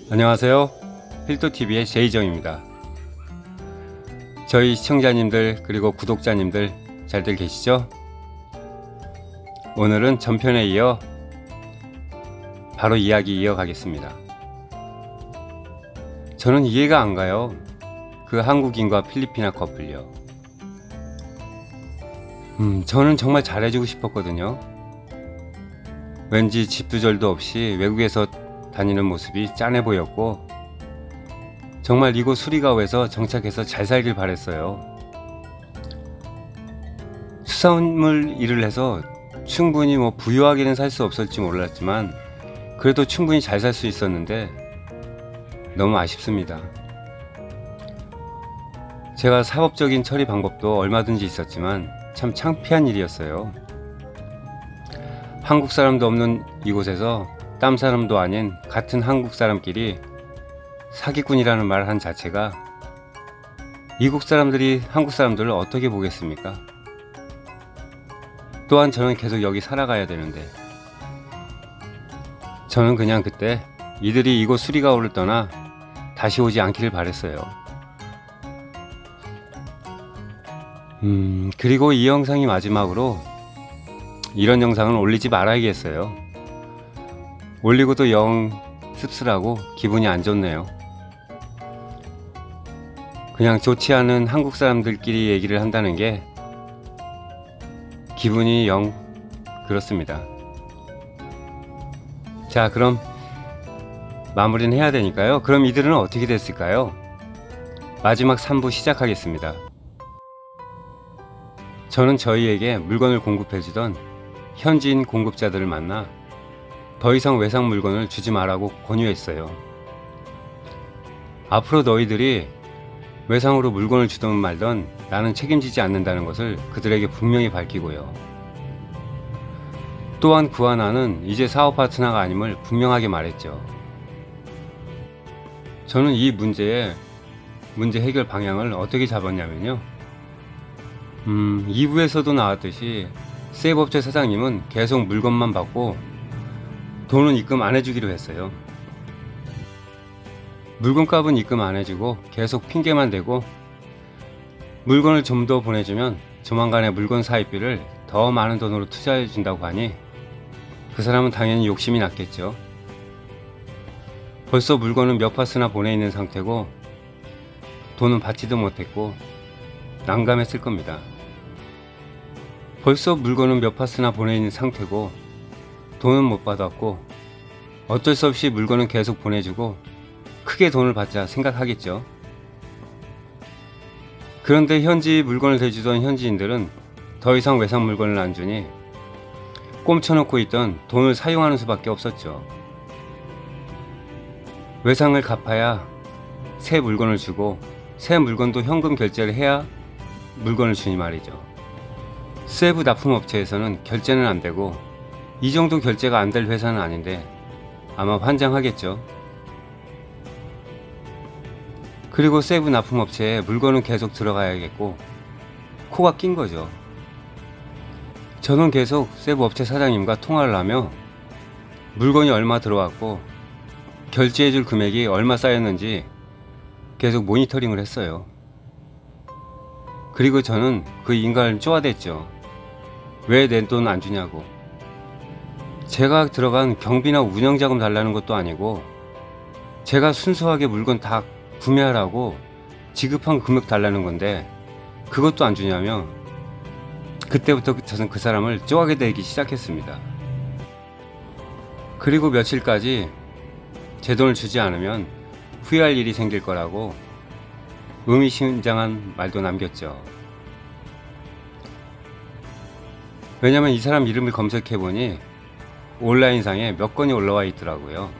안녕하세요. 필도TV의 제이정입니다. 저희 시청자님들 그리고 구독자님들 잘들 계시죠? 오늘은 전편에 이어 바로 이야기 이어가겠습니다. 저는 이해가 안 가요. 그 한국인과 필리핀아 커플요. 저는 정말 잘해주고 싶었거든요. 왠지 집두절도 없이 외국에서 다니는 모습이 짠해 보였고 정말 이곳 수리가오에서 정착해서 잘 살길 바랬어요. 수산물 일을 해서 충분히 부유하게는 살 수 없을지 몰랐지만 그래도 충분히 잘 살 수 있었는데 너무 아쉽습니다. 제가 사법적인 처리 방법도 얼마든지 있었지만 참 창피한 일이었어요. 한국 사람도 없는 이곳에서 땀 사람도 아닌 같은 한국 사람끼리 사기꾼이라는 말 한 자체가 이국 사람들이 한국 사람들을 어떻게 보겠습니까? 또한 저는 계속 여기 살아가야 되는데 저는 그냥 그때 이들이 이곳 수리가오를 떠나 다시 오지 않기를 바랬어요. 그리고 이 영상이 마지막으로 이런 영상은 올리지 말아야겠어요. 올리고도 영 씁쓸하고 기분이 안 좋네요. 그냥 좋지 않은 한국 사람들끼리 얘기를 한다는 게 기분이 영 그렇습니다. 자, 그럼 마무리는 해야 되니까요. 그럼 이들은 어떻게 됐을까요? 마지막 3부 시작하겠습니다. 저는 저희에게 물건을 공급해주던 현지인 공급자들을 만나 더 이상 외상 물건을 주지 말라고 권유했어요. 앞으로 너희들이 외상으로 물건을 주든 말든 나는 책임지지 않는다는 것을 그들에게 분명히 밝히고요. 또한 그와 나는 이제 사업 파트너가 아님을 분명하게 말했죠. 저는 이 문제 해결 방향을 어떻게 잡았냐면요. 2부에서도 나왔듯이 세이브업체 사장님은 계속 물건만 받고 돈은 입금 안 해주기로 했어요. 물건값은 입금 안 해주고 계속 핑계만 대고 물건을 좀 더 보내주면 조만간에 물건 사입비를 더 많은 돈으로 투자해 준다고 하니 그 사람은 당연히 욕심이 났겠죠. 벌써 물건은 몇 파스나 보내 있는 상태고 돈은 받지도 못했고 난감했을 겁니다. 벌써 물건은 몇 파스나 보내 있는 상태고 돈은 못 받았고 어쩔 수 없이 물건은 계속 보내주고 크게 돈을 받자 생각하겠죠. 그런데 현지 물건을 대주던 현지인들은 더 이상 외상 물건을 안 주니 꼼쳐놓고 있던 돈을 사용하는 수밖에 없었죠. 외상을 갚아야 새 물건을 주고 새 물건도 현금 결제를 해야 물건을 주니 말이죠. 세부 납품업체에서는 결제는 안 되고 이 정도 결제가 안 될 회사는 아닌데 아마 환장하겠죠. 그리고 세부 납품업체에 물건은 계속 들어가야겠고 코가 낀 거죠. 저는 계속 세부 업체 사장님과 통화를 하며 물건이 얼마 들어왔고 결제해줄 금액이 얼마 쌓였는지 계속 모니터링을 했어요. 그리고 저는 그 인간을 쪼아댔죠. 왜 내 돈 안 주냐고. 제가 들어간 경비나 운영자금 달라는 것도 아니고 제가 순수하게 물건 다 구매하라고 지급한 금액 달라는 건데 그것도 안 주냐며 그때부터 저는 그 사람을 쪼아게 되기 시작했습니다. 그리고 며칠까지 제 돈을 주지 않으면 후회할 일이 생길 거라고 의미심장한 말도 남겼죠. 왜냐면 이 사람 이름을 검색해보니 온라인상에 몇 건이 올라와 있더라고요.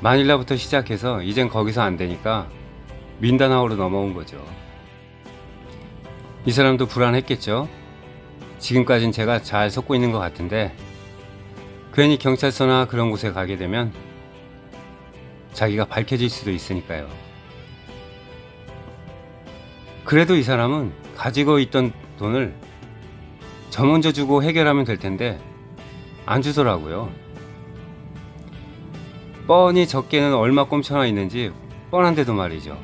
마닐라부터 시작해서 이젠 거기서 안 되니까 민다나오로 넘어온 거죠. 이 사람도 불안했겠죠. 지금까진 제가 잘 속고 있는 것 같은데 괜히 경찰서나 그런 곳에 가게 되면 자기가 밝혀질 수도 있으니까요. 그래도 이 사람은 가지고 있던 돈을 저 먼저 주고 해결하면 될 텐데 안 주더라고요. 뻔히 적게는 얼마 꼼쳐나 있는지 뻔한데도 말이죠.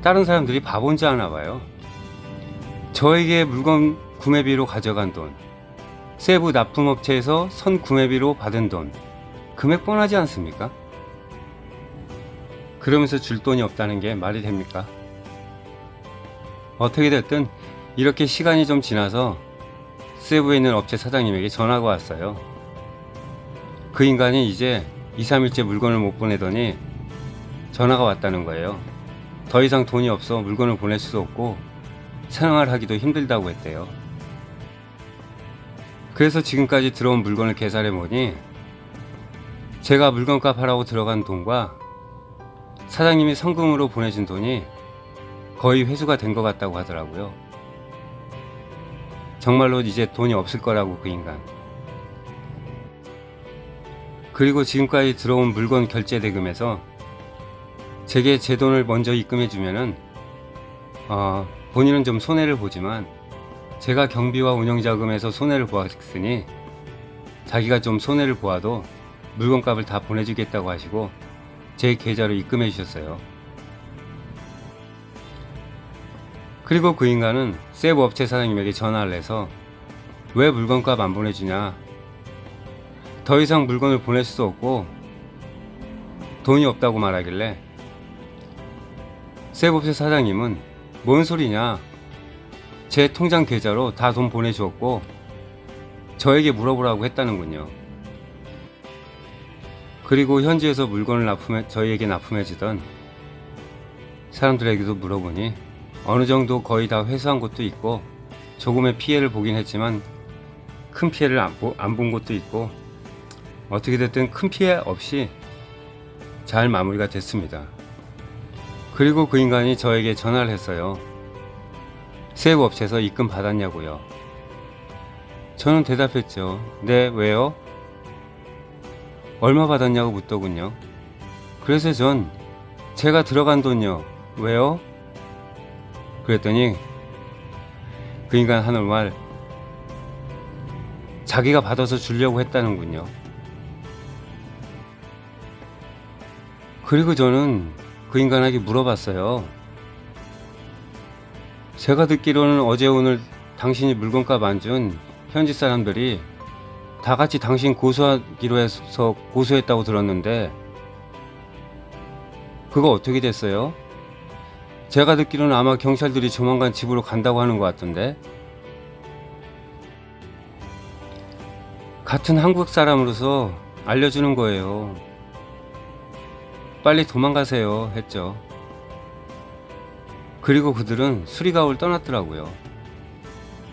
다른 사람들이 바본지 아나 봐요. 저에게 물건 구매비로 가져간 돈, 세부 납품업체에서 선 구매비로 받은 돈, 금액 뻔하지 않습니까? 그러면서 줄 돈이 없다는 게 말이 됩니까? 어떻게 됐든 이렇게 시간이 좀 지나서 세부에 있는 업체 사장님에게 전화가 왔어요. 그 인간이 이제 2, 3일째 물건을 못 보내더니 전화가 왔다는 거예요. 더 이상 돈이 없어 물건을 보낼 수도 없고 생활하기도 힘들다고 했대요. 그래서 지금까지 들어온 물건을 계산해 보니 제가 물건값 하라고 들어간 돈과 사장님이 성금으로 보내준 돈이 거의 회수가 된 것 같다고 하더라고요. 정말로 이제 돈이 없을 거라고 그 인간. 그리고 지금까지 들어온 물건 결제 대금에서 제게 제 돈을 먼저 입금해 주면은 본인은 좀 손해를 보지만 제가 경비와 운영자금에서 손해를 보았으니 자기가 좀 손해를 보아도 물건값을 다 보내주겠다고 하시고 제 계좌로 입금해 주셨어요. 그리고 그 인간은 세부 업체 사장님에게 전화를 해서 왜 물건값 안 보내주냐, 더 이상 물건을 보낼 수도 없고 돈이 없다고 말하길래 세부 업체 사장님은 뭔 소리냐, 제 통장 계좌로 다 돈 보내주었고 저에게 물어보라고 했다는군요. 그리고 현지에서 물건을 저희에게 납품해주던 사람들에게도 물어보니 어느 정도 거의 다 회수한 곳도 있고 조금의 피해를 보긴 했지만 큰 피해를 안 본 곳도 있고 어떻게 됐든 큰 피해 없이 잘 마무리가 됐습니다. 그리고 그 인간이 저에게 전화를 했어요. 세부 업체에서 입금 받았냐고요. 저는 대답했죠. 네, 왜요? 얼마 받았냐고 묻더군요. 그래서 전 제가 들어간 돈요. 왜요? 그랬더니 그 인간 하는 말, 자기가 받아서 주려고 했다는군요. 그리고 저는 그 인간에게 물어봤어요. 제가 듣기로는 어제 오늘 당신이 물건값 안 준 현지 사람들이 다 같이 당신 고소하기로 해서 고소했다고 들었는데 그거 어떻게 됐어요? 제가 듣기로는 아마 경찰들이 조만간 집으로 간다고 하는 것 같던데. 같은 한국 사람으로서 알려주는 거예요. 빨리 도망가세요 했죠. 그리고 그들은 수리가오를 떠났더라고요.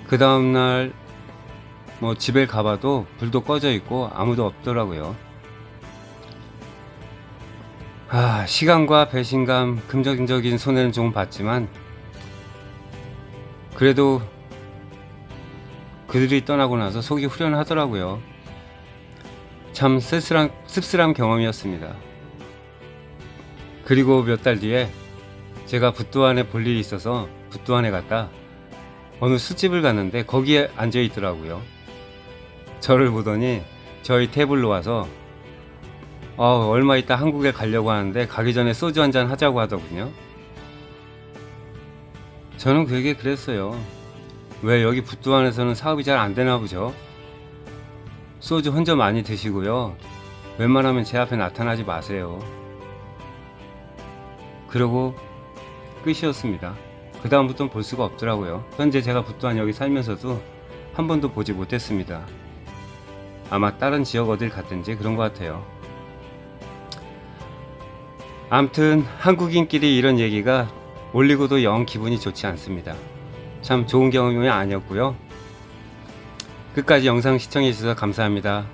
그 다음날 집에 가봐도 불도 꺼져 있고 아무도 없더라고요. 시간과 배신감, 금전적인 손해는 조금 봤지만 그래도 그들이 떠나고 나서 속이 후련하더라고요. 참 씁쓸한 경험이었습니다. 그리고 몇 달 뒤에 제가 붓도안에 볼 일이 있어서 붓도안에 갔다 어느 술집을 갔는데 거기에 앉아 있더라고요. 저를 보더니 저희 테이블로 와서 얼마 있다 한국에 가려고 하는데 가기 전에 소주 한잔 하자고 하더군요. 저는 그에게 그랬어요. 왜 여기 붓도안에서는 사업이 잘 안 되나 보죠? 소주 혼자 많이 드시고요. 웬만하면 제 앞에 나타나지 마세요. 그러고 끝이었습니다. 그 다음부터는 볼 수가 없더라고요. 현재 제가 붓도안 여기 살면서도 한 번도 보지 못했습니다. 아마 다른 지역 어딜 갔든지 그런 것 같아요. 암튼 한국인끼리 이런 얘기가 올리고도 영 기분이 좋지 않습니다. 참 좋은 경험이 아니었고요. 끝까지 영상 시청해 주셔서 감사합니다.